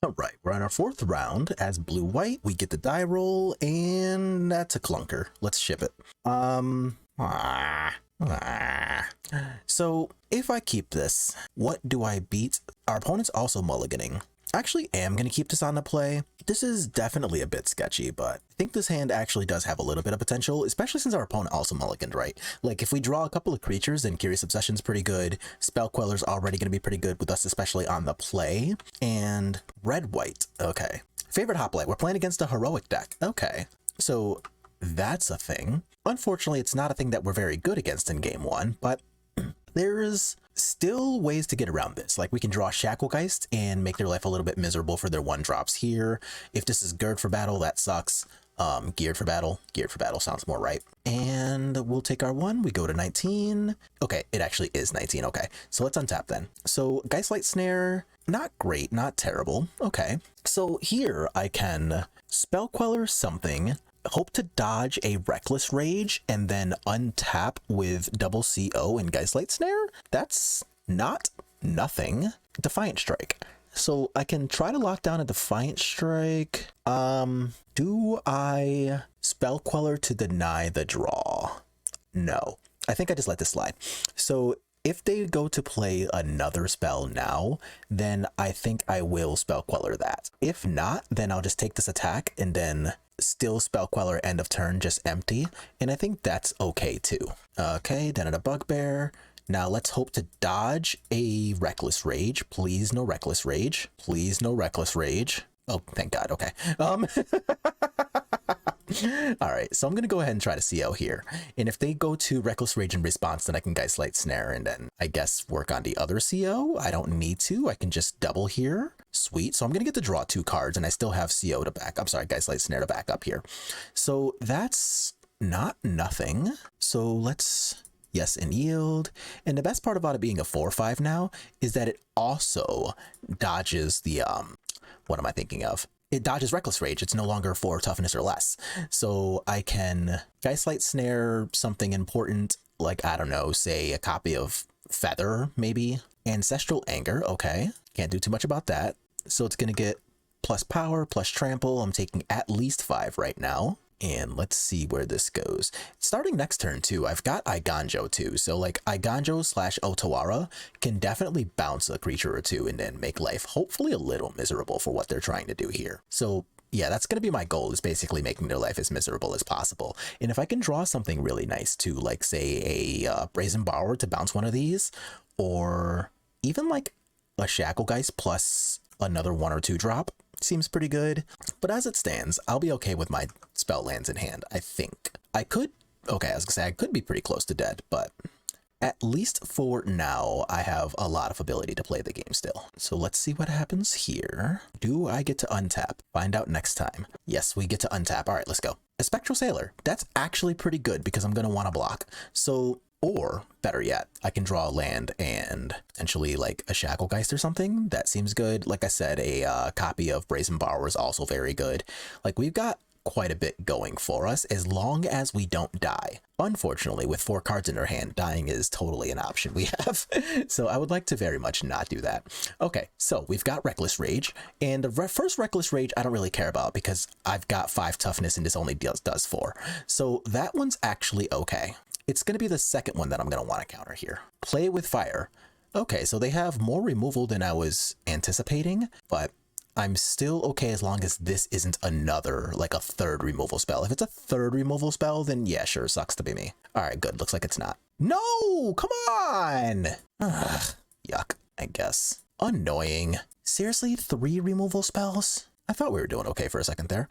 All right, we're on our 4th round as blue-white. We get the die roll, and that's a clunker. Let's ship it. So if I keep this, what do I beat? Our opponent's also mulliganing. I actually am going to keep this on the play. This is definitely a bit sketchy, but I think this hand actually does have a little bit of potential, especially since our opponent also mulliganed, right? Like, if we draw a couple of creatures, then Curious Obsession's pretty good. Spell Queller's already going to be pretty good with us, especially on the play. And red-white. Okay. Favorite hoplite. We're playing against a heroic deck. Okay. So that's a thing. Unfortunately, it's not a thing that we're very good against in game one, but there's still ways to get around this. Like we can draw Shacklegeist and make their life a little bit miserable for their 1-drops here. If this is Gird for battle, that sucks. Geared for battle sounds more right. And we'll take our 1. We go to 19. Okay, it actually is 19. Okay, so let's untap then. So Geistlight Snare, not great, not terrible. Okay, so here I can Spell Queller something, hope to dodge a Reckless Rage, and then untap with double CO and Geistlight Snare. That's not nothing. Defiant Strike. So I can try to lock down a Defiant Strike. Do I Spell Queller to deny the draw? No. I think I just let this slide. So if they go to play another spell now, then I think I will Spell Queller that. If not, then I'll just take this attack and then still Spell Queller end of turn, just empty. And I think that's okay too. Okay, then at a Bugbear. Now let's hope to dodge a Reckless Rage. Please no Reckless Rage. Please no Reckless Rage. Oh, thank God. Okay. All right, so I'm going to go ahead and try to CO here. And if they go to Reckless Rage in response, then I can Geistlight Snare and then I guess work on the other CO. I don't need to. I can just double here. Sweet. So I'm going to get to draw 2 cards and I still have CO to back. I'm sorry, Geistlight Snare to back up here. So that's not nothing. So let's... Yes, and yield. And the best part about it being a 4/5 now is that it also dodges the, what am I thinking of? It dodges Reckless Rage. It's no longer 4 toughness or less. So I can Geistlight Snare something important, like, I don't know, say a copy of Feather, maybe. Ancestral Anger, okay. Can't do too much about that. So it's going to get plus power, plus trample. I'm taking at least 5 right now. And let's see where this goes. Starting next turn too, I've got Eiganjo too. So like Eiganjo / Otawara can definitely bounce a creature or two and then make life hopefully a little miserable for what they're trying to do here. So yeah, that's going to be my goal, is basically making their life as miserable as possible. And if I can draw something really nice too, like say a Brazen Borrower to bounce one of these, or even like a Shacklegeist plus another 1 or 2 drop, seems pretty good. But as it stands, I'll be okay with my spell lands in hand, I think. I could, okay, I was gonna say I could be pretty close to dead, but at least for now, I have a lot of ability to play the game still. So let's see what happens here. Do I get to untap? Find out next time. Yes, we get to untap. All right, let's go. A Spectral Sailor. That's actually pretty good because I'm gonna want to block. So, or better yet, I can draw a land and potentially like a Shacklegeist or something. That seems good. Like I said, a copy of Brazen Borrower is also very good. Like we've got quite a bit going for us as long as we don't die. Unfortunately, with 4 cards in our hand, dying is totally an option we have. So I would like to very much not do that. Okay, so we've got Reckless Rage, and the first Reckless Rage I don't really care about because I've got 5 toughness and this only does 4. So that one's actually okay. It's going to be the second one that I'm going to want to counter here. Play with Fire. Okay, so they have more removal than I was anticipating, but I'm still okay as long as this isn't another, like a 3rd removal spell. If it's a 3rd removal spell, then yeah, sure, sucks to be me. All right, good. Looks like it's not. No, come on. Ugh, yuck, I guess. Annoying. Seriously, 3 removal spells? I thought we were doing okay for a second there.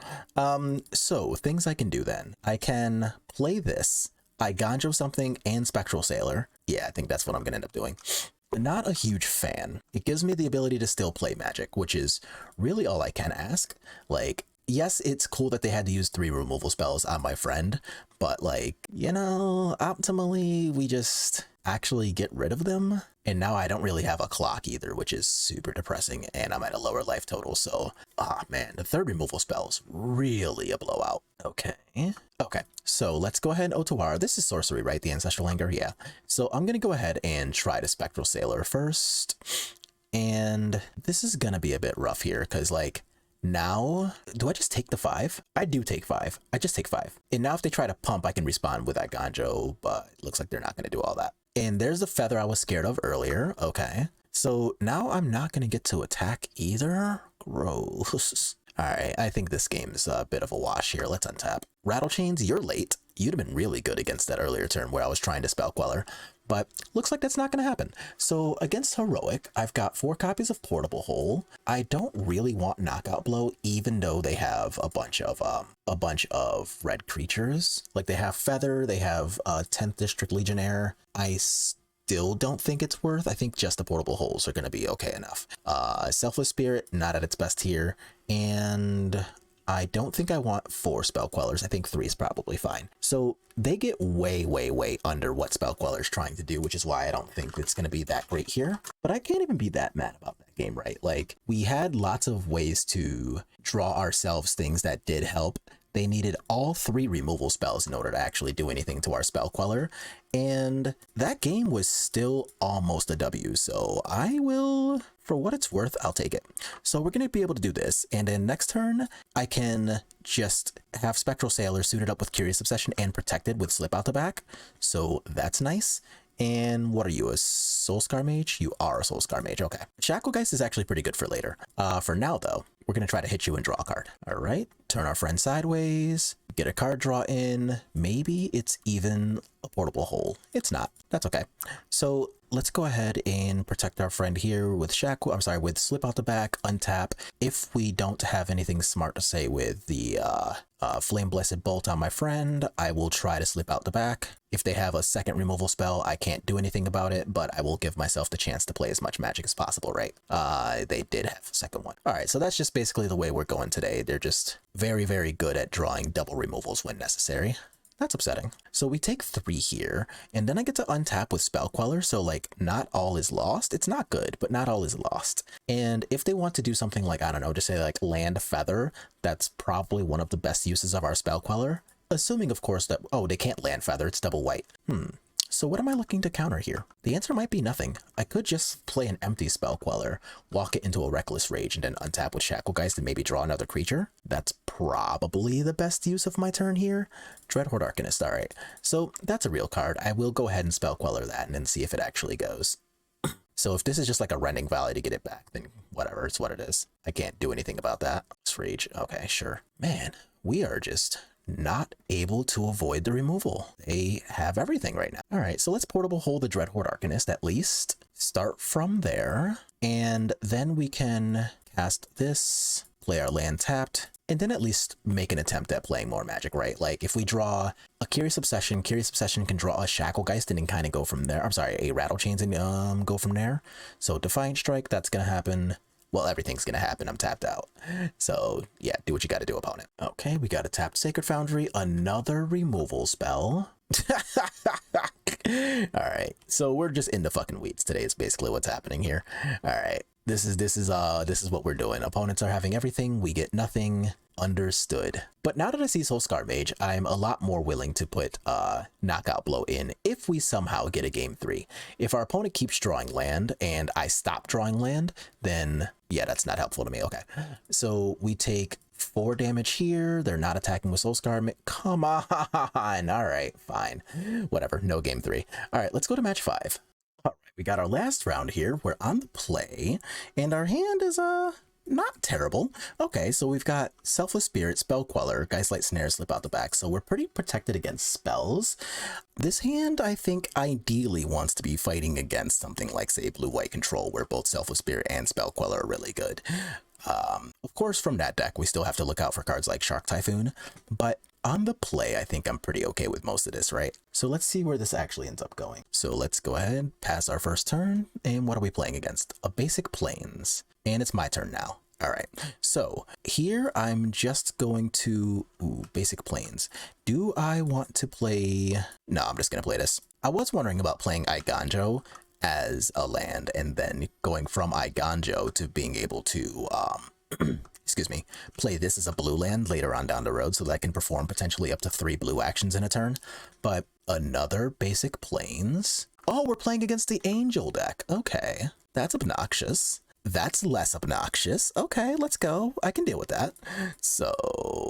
So things I can do then. I can play this, Eiganjo something, and Spectral Sailor. Yeah, I think that's what I'm gonna end up doing. Not a huge fan. It gives me the ability to still play Magic, which is really all I can ask. Like, yes, it's cool that they had to use 3 removal spells on my friend, but like, you know, optimally we just actually get rid of them. And now I don't really have a clock either, which is super depressing, and I'm at a lower life total. So, man, the 3rd removal spell is really a blowout. Okay. Okay, so let's go ahead and Otawara. This is sorcery, right? The Ancestral Anger? Yeah. So I'm going to go ahead and try to Spectral Sailor first. And this is going to be a bit rough here because, like, now, do I just take the 5? I do take 5. I just take 5. And now if they try to pump, I can respond with that Ganjo, but it looks like they're not going to do all that. And there's the Feather I was scared of earlier. Okay. So now I'm not going to get to attack either. Gross. All right, I think this game is a bit of a wash here. Let's untap. Rattle Chains, you're late. You'd have been really good against that earlier turn where I was trying to Spell Queller. but looks like that's not going to happen. So against Heroic, I've got 4 copies of Portable Hole. I don't really want Knockout Blow, even though they have a bunch of red creatures. Like they have Feather, they have 10th District Legionnaire. I still don't think it's worth. I think just the Portable Holes are going to be okay enough. Selfless Spirit, not at its best here, and I don't think I want 4 Spell Quellers. I think 3 is probably fine. So they get way, way, way under what Spell Queller's trying to do, which is why I don't think it's going to be that great here. But I can't even be that mad about that game, right? Like, we had lots of ways to draw ourselves things that did help. They needed all 3 removal spells in order to actually do anything to our Spell Queller, and that game was still almost a W, so I will, for what it's worth, I'll take it. So we're going to be able to do this, and then next turn, I can just have Spectral Sailor suited up with Curious Obsession and protected with Slip Out the back, so that's nice. And what are you, a Soulscar Mage? You are a Soulscar Mage, okay. Shacklegeist is actually pretty good for later. For now, though, we're going to try to hit you and draw a card. All right, turn our friend sideways, get a card draw in. Maybe it's even a Portable Hole. It's not. That's okay. So let's go ahead and protect our friend here with with Slip Out the back, untap. If we don't have anything smart to say with the Flame Blessed Bolt on my friend, I will try to slip out the back. If they have a second removal spell, I can't do anything about it, but I will give myself the chance to play as much magic as possible, right? They did have a second one. All right, so that's just basically the way we're going today. They're just very, very good at drawing double removals when necessary. That's upsetting. So we take 3 here, and then I get to untap with Spell Queller, so like not all is lost. It's not good, but not all is lost. And if they want to do something like, I don't know, just say like land Feather, that's probably one of the best uses of our Spell Queller. Assuming, of course, that, oh, they can't land Feather, it's double white. So what am I looking to counter here? The answer might be nothing. I could just play an empty Spell Queller, walk it into a Reckless Rage, and then untap with Shacklegeist and maybe draw another creature. That's probably the best use of my turn here. Dreadhorde Arcanist, alright. So that's a real card. I will go ahead and Spell Queller that and then see if it actually goes. So if this is just like a Rending Valley to get it back, then whatever, it's what it is. I can't do anything about that. Let's Rage. Okay, sure. Man, we are just not able to avoid the removal. They have everything right now. All right, so let's Portable Hole the Dreadhorde Arcanist at least. Start from there, and then we can cast this, play our land tapped, and then at least make an attempt at playing more magic, right? Like if we draw a Curious Obsession can draw a Shacklegeist and then kind of go from there. I'm sorry, a Rattle Chains and go from there. So Defiant Strike, that's gonna happen. Well, everything's going to happen. I'm tapped out. So, yeah, do what you got to do, opponent. Okay, we got a tapped Sacred Foundry, another removal spell. All right, so we're just in the fucking weeds today. Is basically what's happening here. All right, this is what we're doing. Opponents are having everything. We get nothing. Understood. But now that I see Soulscar Mage, I'm a lot more willing to put Knockout Blow in if we somehow get a game 3. If our opponent keeps drawing land and I stop drawing land, then yeah, that's not helpful to me. Okay, so we take 4 damage here. They're not attacking with Soulscar. Come on. All right, fine. Whatever. No game 3. All right, let's go to match 5. All right, we got our last round here. We're on the play, and our hand is not terrible. Okay, so we've got Selfless Spirit, Spell Queller, Geistlight Snare, Slip Out the back, so we're pretty protected against spells. This hand, I think, ideally wants to be fighting against something like, say, Blue-White Control, where both Selfless Spirit and Spell Queller are really good. Of course, from that deck, we still have to look out for cards like Shark Typhoon, but on the play, I think I'm pretty okay with most of this, right? So let's see where this actually ends up going. So let's go ahead, pass our first turn, and what are we playing against? A basic Plains, and it's my turn now. All right, so here I'm just going to, basic Plains. Do I want to play, no, I'm just gonna play this. I was wondering about playing Eiganjo as a land and then going from Eiganjo to being able to, excuse me, play this as a blue land later on down the road so that I can perform potentially up to 3 blue actions in a turn. But another basic Plains. Oh, we're playing against the Angel deck. Okay, that's obnoxious. That's less obnoxious. Okay, let's go. I can deal with that. So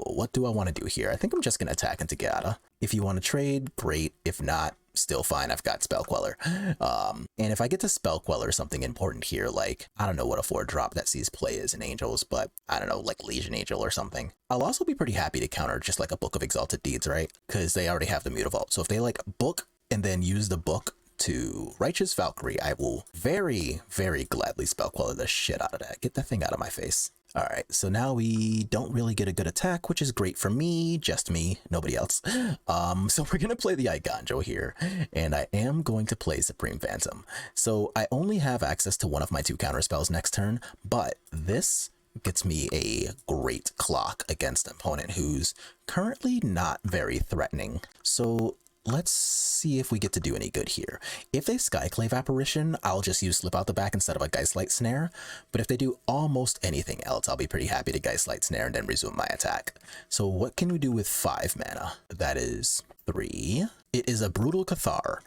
what do I want to do here? I think I'm just going to attack into Gata. If you want to trade, great. If not, still fine. I've got Spell Queller. And if I get to Spell Queller something important here, like, I don't know what a 4-drop that sees play is in Angels, but I don't know, like Legion Angel or something. I'll also be pretty happy to counter just like a Book of Exalted Deeds, right? Because they already have the Mutavault. So if they like book and then use the book to Righteous Valkyrie. I will very, very gladly spell queller the shit out of that. Get that thing out of my face. All right, so now we don't really get a good attack, which is great for me, just me, nobody else. So we're gonna play the Iganjo here, and I am going to play Supreme Phantom. So I only have access to one of my 2 counter spells next turn, but this gets me a great clock against an opponent who's currently not very threatening. So let's see if we get to do any good here. If they Skyclave Apparition, I'll just use Slip Out the Back instead of a Geistlight Snare. But if they do almost anything else, I'll be pretty happy to Geistlight Snare and then resume my attack. So what can we do with 5 mana? That is 3. It is a Brutal Cathar.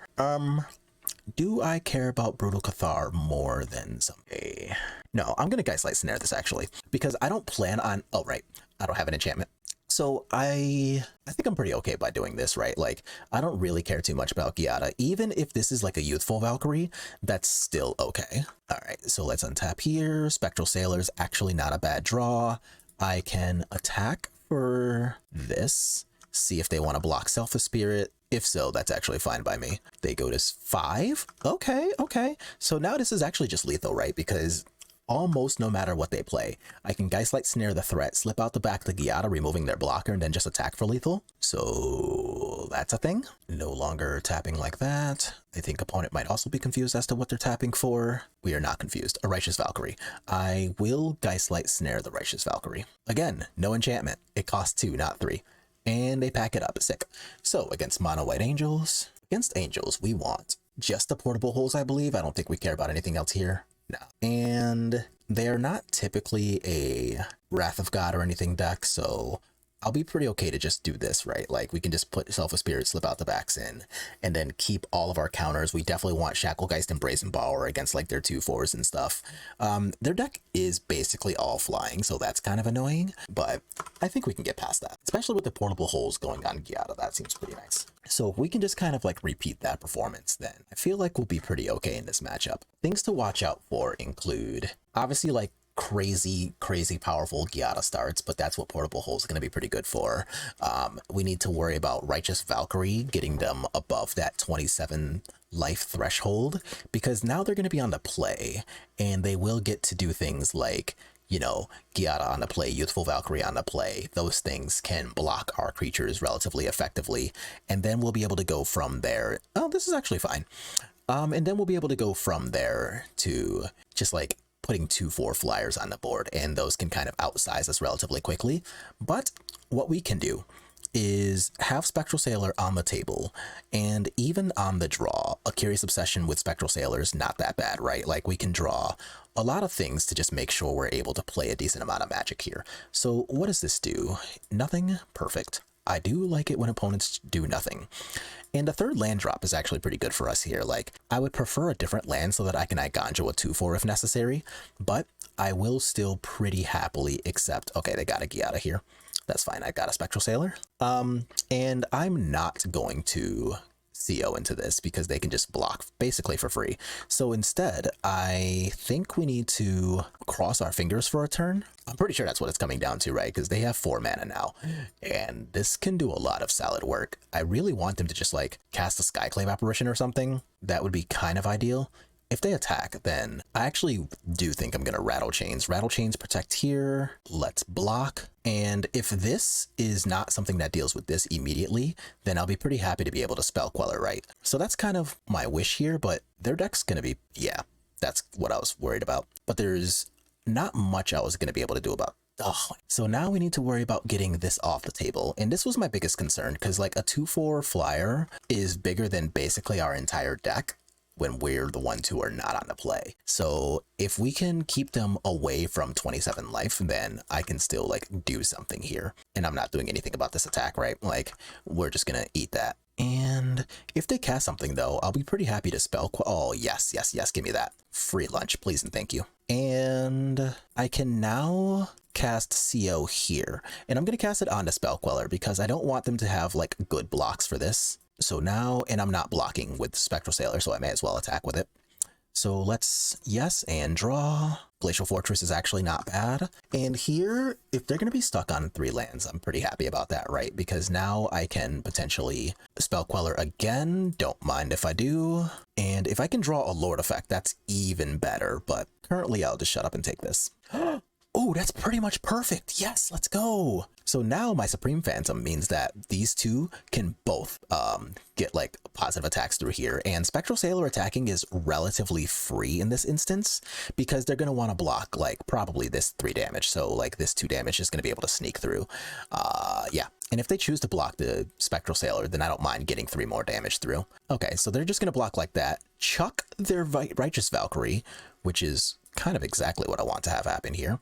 Do I care about Brutal Cathar more than some? No, I'm gonna Geistlight Snare this actually, because I don't plan on, oh right, I don't have an enchantment. So I think I'm pretty okay by doing this, right? Like, I don't really care too much about Giada. Even if this is like a Youthful Valkyrie, that's still okay. All right, so let's untap here. Spectral Sailor's actually not a bad draw. I can attack for this, see if they want to block Selfless Spirit. If so, that's actually fine by me. They go to 5? Okay. So now this is actually just lethal, right? Because almost no matter what they play, I can Geistlight Snare the threat, Slip Out the Back to Giada, removing their blocker, and then just attack for lethal. So that's a thing. No longer tapping like that. I think opponent might also be confused as to what they're tapping for. We are not confused. A Righteous Valkyrie. I will Geistlight Snare the Righteous Valkyrie. Again, no enchantment. It costs 2, not 3. And they pack it up. Sick. So against Mono White Angels, against Angels, we want just the Portable Holes, I believe. I don't think we care about anything else here. No. And they are not typically a Wrath of God or anything deck, so I'll be pretty okay to just do this, right? Like, we can just put Selfless Spirit, Slip Out the Backs in, and then keep all of our counters. We definitely want Shacklegeist and Brazen Bower against, like, their 2/4s and stuff. Their deck is basically all flying, so that's kind of annoying, but I think we can get past that. Especially with the Portable Holes going on Giada, that seems pretty nice. So if we can just kind of, like, repeat that performance, then I feel like we'll be pretty okay in this matchup. Things to watch out for include, obviously, like, crazy powerful Giada starts, but that's what Portable Hole is going to be pretty good for. We need to worry about Righteous Valkyrie, getting them above that 27 life threshold, because now they're going to be on the play, and they will get to do things like, you know, Giada on the play, Youthful Valkyrie on the play. Those things can block our creatures relatively effectively, and then we'll be able to go from there. Oh, this is actually fine. And then we'll be able to go from there to just like putting 2/4 flyers on the board, and those can kind of outsize us relatively quickly. But what we can do is have Spectral Sailor on the table, and even on the draw, a Curious Obsession with Spectral Sailor is not that bad, right? Like, we can draw a lot of things to just make sure we're able to play a decent amount of Magic here. So what does this do? Nothing. Perfect. I do like it when opponents do nothing. And the 3rd land drop is actually pretty good for us here. Like, I would prefer a different land so that I can Iganjo a 2/4 if necessary, but I will still pretty happily accept, okay, they got a Giada here. That's fine, I got a Spectral Sailor. And I'm not going to CO into this because they can just block basically for free. So instead, I think we need to cross our fingers for a turn. I'm pretty sure that's what it's coming down to, right? Because they have 4 mana now, and this can do a lot of solid work. I really want them to just like cast a Skyclave Apparition or something. That would be kind of ideal. If they attack, then I actually do think I'm going to Rattle Chains. Rattle Chains protect here. Let's block. And if this is not something that deals with this immediately, then I'll be pretty happy to be able to Spell Queller, right? So that's kind of my wish here, but their deck's going to be, yeah, that's what I was worried about. But there's not much I was going to be able to do about. Oh, so now we need to worry about getting this off the table. And this was my biggest concern, because like a 2/4 flyer is bigger than basically our entire deck when we're the ones who are not on the play. So if we can keep them away from 27 life, then I can still like do something here. And I'm not doing anything about this attack, right? Like, we're just gonna eat that. And if they cast something though, I'll be pretty happy to oh, yes, give me that. Free lunch, please and thank you. And I can now cast CO here. And I'm gonna cast it onto Spell Queller because I don't want them to have like good blocks for this. So now, and I'm not blocking with Spectral Sailor, so I may as well attack with it. So let's, yes, and draw. Glacial Fortress is actually not bad. And here, if they're going to be stuck on 3 lands, I'm pretty happy about that, right? Because now I can potentially Spell Queller again. Don't mind if I do. And if I can draw a Lord effect, that's even better. But currently, I'll just shut up and take this. Oh, that's pretty much perfect. Yes, let's go. So now my Supreme Phantom means that these two can both get like positive attacks through here. And Spectral Sailor attacking is relatively free in this instance because they're going to want to block like probably this 3 damage. So like this 2 damage is going to be able to sneak through. Yeah. And if they choose to block the Spectral Sailor, then I don't mind getting 3 more damage through. Okay, so they're just going to block like that. Chuck their Righteous Valkyrie, which is kind of exactly what I want to have happen here.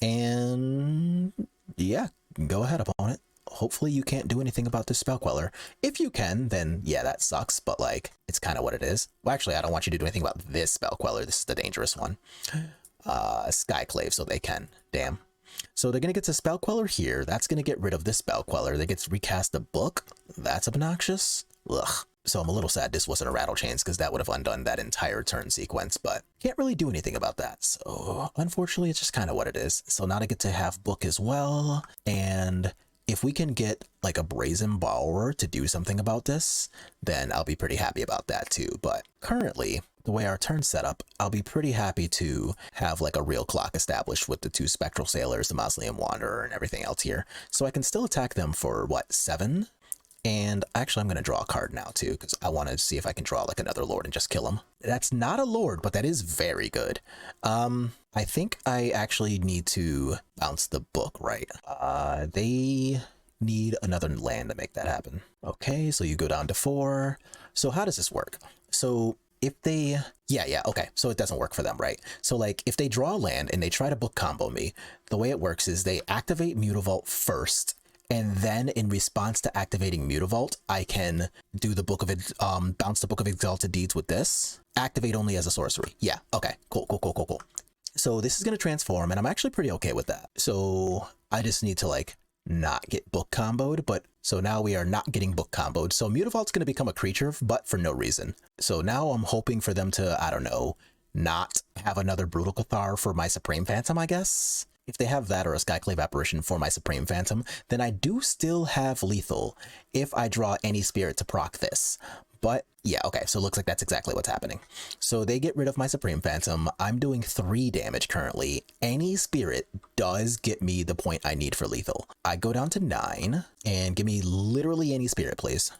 And yeah, go ahead, opponent. Hopefully you can't do anything about this Spell Queller. If you can, then yeah, that sucks, but like, it's kind of what it is. Well, actually, I don't want you to do anything about this Spell Queller. This is the dangerous one. Skyclave, so they can. Damn. So they're going to get to Spell Queller here. That's going to get rid of this Spell Queller. They get to recast the book. That's obnoxious. Ugh. So I'm a little sad this wasn't a Rattle Chains because that would have undone that entire turn sequence, but can't really do anything about that. So unfortunately, it's just kind of what it is. So now I get to have book as well. And if we can get like a Brazen Borrower to do something about this, then I'll be pretty happy about that too. But currently, the way our turn's set up, I'll be pretty happy to have like a real clock established with the 2 Spectral Sailors, the Mausoleum Wanderer, and everything else here. So I can still attack them for what, 7? And actually, I'm going to draw a card now, too, because I want to see if I can draw like another Lord and just kill him. That's not a Lord, but that is very good. I think I actually need to bounce the book, right? They need another land to make that happen. Okay, so you go down to 4. So how does this work? So if they... Yeah, okay. So it doesn't work for them, right? So like if they draw a land and they try to book combo me, the way it works is they activate Mutavault first. And then in response to activating Mutavault, I can do the book of bounce the Book of Exalted Deeds with this. Activate only as a sorcery. Yeah, okay, cool. So this is going to transform, and I'm actually pretty okay with that. So I just need to like not get book comboed, but so now we are not getting book comboed. So Mutavault's going to become a creature, but for no reason. So now I'm hoping for them to, I don't know, not have another Brutal Cathar for my Supreme Phantom, I guess. If they have that or a Skyclave Apparition for my Supreme Phantom, then I do still have lethal if I draw any spirit to proc this. But yeah, okay, so it looks like that's exactly what's happening. So they get rid of my Supreme Phantom. I'm doing 3 damage currently. Any spirit does get me the point I need for lethal. I go down to 9 and give me literally any spirit, please.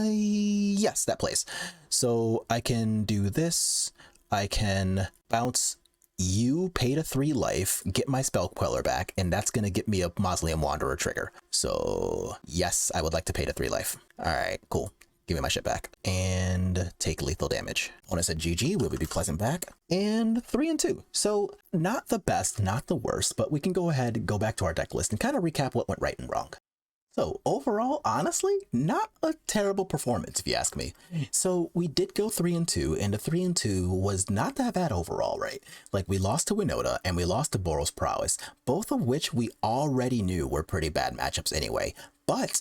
Yes, that plays. So I can do this. I can bounce you, pay to 3 life, get my Spell Queller back, and that's going to get me a Mausoleum Wanderer trigger. So yes, I would like to pay to 3 life. All right, cool. Give me my shit back and take lethal damage. When I said GG, we would be pleasant back. And 3 and 2. So not the best, not the worst, but we can go ahead and go back to our deck list and kind of recap what went right and wrong. So overall, honestly, not a terrible performance if you ask me. So we did go 3 and 2, and the 3 and 2 was not that bad overall, right? Like we lost to Winota and we lost to Boros Prowess, both of which we already knew were pretty bad matchups anyway. But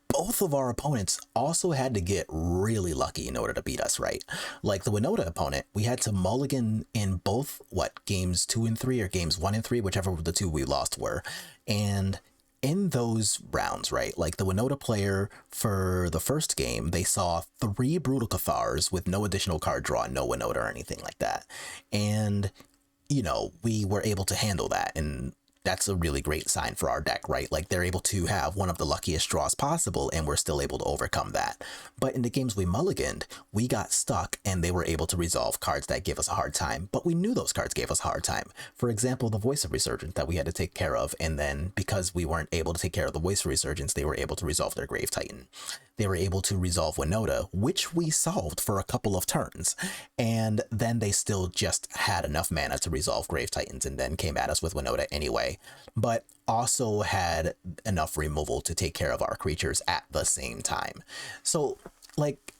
both of our opponents also had to get really lucky in order to beat us, right? Like the Winota opponent, we had to mulligan in both, games 2 and 3 or games 1 and 3, whichever the 2 we lost were. And in those rounds, right, like the Winota player for the first game, they saw 3 Brutal Cathars with no additional card draw, no Winota or anything like that. And, you know, we were able to handle that, and that's a really great sign for our deck, right? Like they're able to have one of the luckiest draws possible and we're still able to overcome that. But in the games we mulliganed, we got stuck and they were able to resolve cards that give us a hard time, but we knew those cards gave us a hard time. For example, the Voice of Resurgence that we had to take care of, and then because we weren't able to take care of the Voice of Resurgence, they were able to resolve their Grave Titan. They were able to resolve Winota, which we solved for a couple of turns, and then they still just had enough mana to resolve Grave Titans and then came at us with Winota anyway, but also had enough removal to take care of our creatures at the same time. So, like,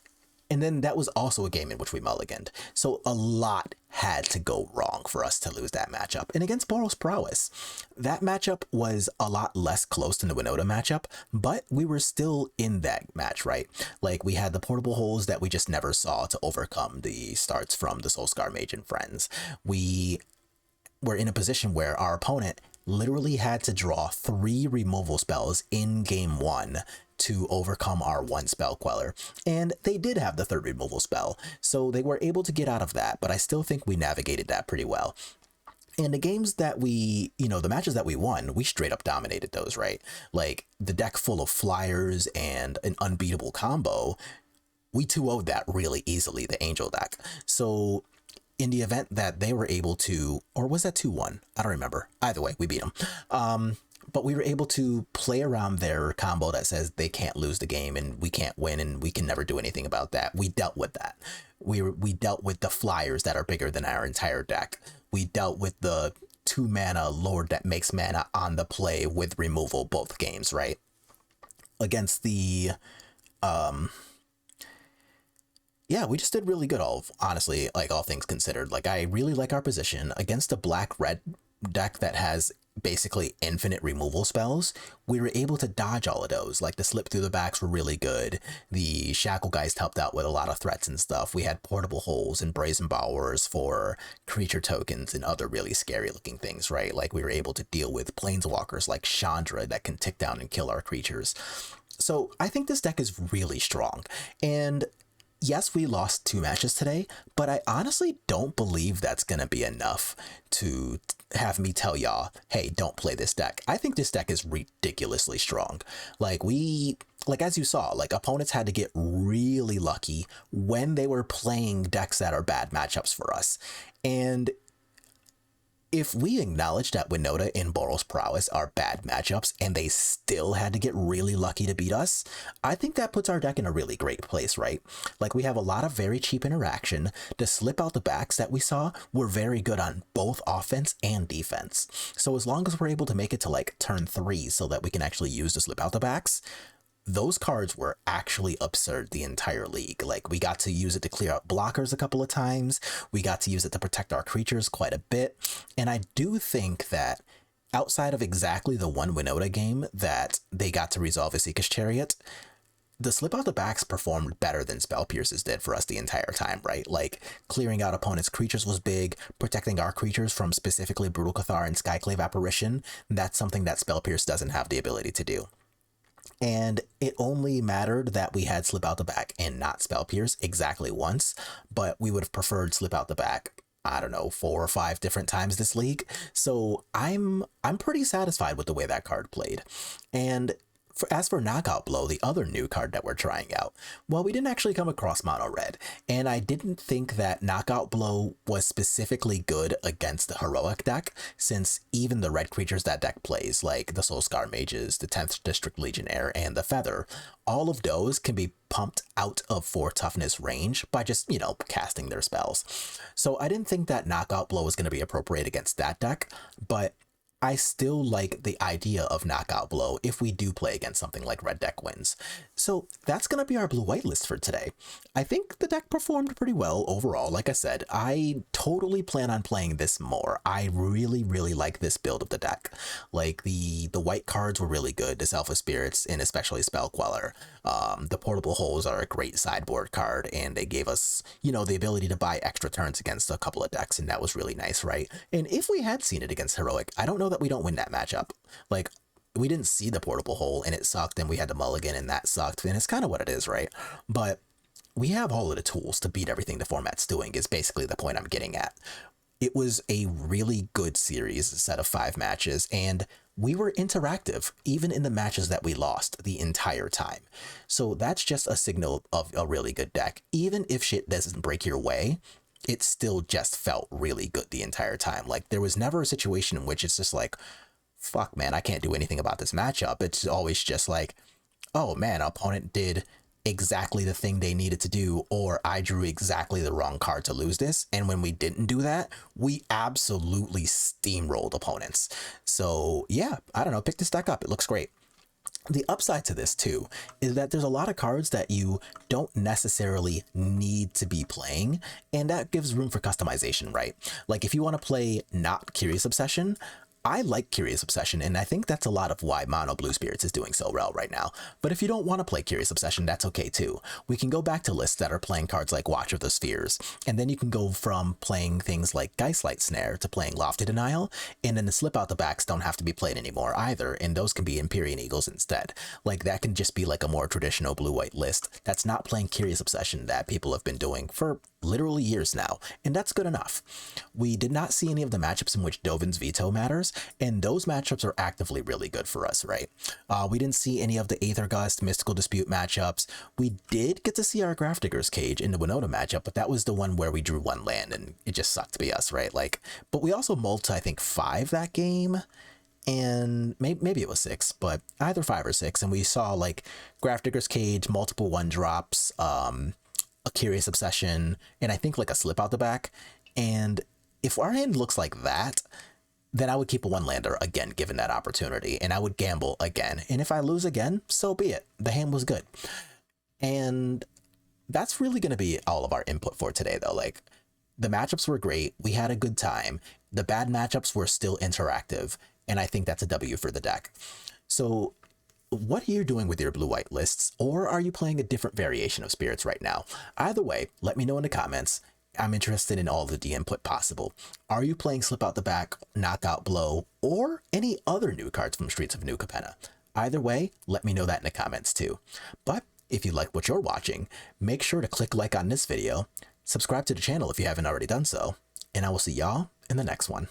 And then that was also a game in which we mulliganed. So a lot had to go wrong for us to lose that matchup. And against Boros Prowess, that matchup was a lot less close than the Winota matchup, but we were still in that match, right? Like, we had the portable holes that we just never saw to overcome the starts from the Soulscar Mage and friends. We were in a position where our opponent literally had to draw 3 removal spells in game 1 to overcome our 1 spell queller, and they did have the 3rd removal spell, so they were able to get out of that, but I still think we navigated that pretty well. And the games that we, the matches that we won, we straight up dominated those, right? Like, the deck full of flyers and an unbeatable combo, we 2-0'd that really easily, the Angel deck. So in the event that they were able to, or was that 2-1? I don't remember. Either way, we beat them. But we were able to play around their combo that says they can't lose the game and we can't win and we can never do anything about that. We dealt with that. We dealt with the flyers that are bigger than our entire deck. We dealt with the 2 mana lord that makes mana on the play with removal both games, right? Against the yeah, we just did really good, honestly, like, all things considered. Like, I really like our position against a black-red deck that has basically infinite removal spells. We were able to dodge all of those. Like, the slip through the backs were really good. The Shacklegeist helped out with a lot of threats and stuff. We had portable holes and brazen bowers for creature tokens and other really scary looking things, right? Like, we were able to deal with planeswalkers like Chandra that can tick down and kill our creatures. So I think this deck is really strong. And yes, we lost 2 matches today, but I honestly don't believe that's going to be enough to have me tell y'all, hey, don't play this deck. I think this deck is ridiculously strong. Like, as you saw, like, opponents had to get really lucky when they were playing decks that are bad matchups for us. And if we acknowledge that Winota and Boros Prowess are bad matchups and they still had to get really lucky to beat us, I think that puts our deck in a really great place, right? Like, we have a lot of very cheap interaction. The slip out the backs that we saw were very good on both offense and defense. So as long as we're able to make it to, like, turn 3 so that we can actually use the slip out the backs, those cards were actually absurd the entire league. Like, we got to use it to clear out blockers a couple of times. We got to use it to protect our creatures quite a bit. And I do think that outside of exactly the one Winota game that they got to resolve Esika's Chariot, the slip out the backs performed better than Spell Pierces did for us the entire time, right? Like, clearing out opponents' creatures was big, protecting our creatures from specifically Brutal Cathar and Skyclave Apparition. That's something that Spell Pierce doesn't have the ability to do. And it only mattered that we had Slip Out the Back and not Spell Pierce exactly once, but we would have preferred Slip Out the Back, I don't know, 4 or 5 different times this league. So I'm pretty satisfied with the way that card played. And as for Knockout Blow, the other new card that we're trying out, well, we didn't actually come across Mono Red, and I didn't think that Knockout Blow was specifically good against the Heroic deck, since even the red creatures that deck plays, like the Soulscar Mages, the 10th District Legionnaire, and the Feather, all of those can be pumped out of 4 toughness range by just, casting their spells. So I didn't think that Knockout Blow was going to be appropriate against that deck, but I still like the idea of Knockout Blow if we do play against something like Red Deck wins. So that's going to be our blue-white list for today. I think the deck performed pretty well overall. Like I said, I totally plan on playing this more. I really, really like this build of the deck. Like, the white cards were really good, the Alpha Spirits, and especially Spell Queller. The Portable Holes are a great sideboard card, and they gave us, the ability to buy extra turns against a couple of decks, and that was really nice, right? And if we had seen it against Heroic, I don't know that we don't win that matchup. Like, we didn't see the Portable Hole and it sucked, and we had to mulligan and that sucked, and it's kind of what it is, right? But we have all of the tools to beat everything the format's doing is basically the point I'm getting at. It was a really good series, a set of 5 matches, and we were interactive even in the matches that we lost the entire time. So that's just a signal of a really good deck. Even if shit doesn't break your way, it still just felt really good the entire time. Like, there was never a situation in which it's just like, fuck, man, I can't do anything about this matchup. It's always just like, oh man, opponent did exactly the thing they needed to do, or I drew exactly the wrong card to lose this. And when we didn't do that, we absolutely steamrolled opponents. So yeah, I don't know, pick this deck up. It looks great. The upside to this too is that there's a lot of cards that you don't necessarily need to be playing, and that gives room for customization, right? Like if you want to play not Curious Obsession, I like Curious Obsession, and I think that's a lot of why Mono Blue Spirits is doing so well right now. But if you don't want to play Curious Obsession, that's okay too. We can go back to lists that are playing cards like Watch of the Spheres, and then you can go from playing things like Geistlight Snare to playing Lofty Denial, and then the slip out the backs don't have to be played anymore either, and those can be Empyrean Eagles instead. Like that can just be like a more traditional blue-white list that's not playing Curious Obsession that people have been doing for literally years now, and that's good enough. We did not see any of the matchups in which Dovin's Veto matters, and those matchups are actively really good for us, right? We didn't see any of the Aether Gust, Mystical Dispute matchups. We did get to see our Grafdigger's Cage in the Winota matchup, but that was the one where we drew one land, and it just sucked to be us, right? Like, but we also mulled, I think, 5 that game, and maybe it was 6, but either 5 or 6, and we saw like Grafdigger's Cage, multiple 1-drops, a Curious Obsession, and I think like a slip out the back. And if our hand looks like that, then I would keep a 1-lander again, given that opportunity, and I would gamble again. And if I lose again, so be it. The hand was good. And that's really going to be all of our input for today, though. Like, the matchups were great. We had a good time. The bad matchups were still interactive, and I think that's a W for the deck. So what are you doing with your blue-white lists, or are you playing a different variation of Spirits right now? Either way, let me know in the comments. I'm interested in all the input possible. Are you playing Slip Out the Back, Knockout Blow, or any other new cards from Streets of New Capenna? Either way, let me know that in the comments too. But if you like what you're watching, make sure to click like on this video, subscribe to the channel if you haven't already done so, and I will see y'all in the next one.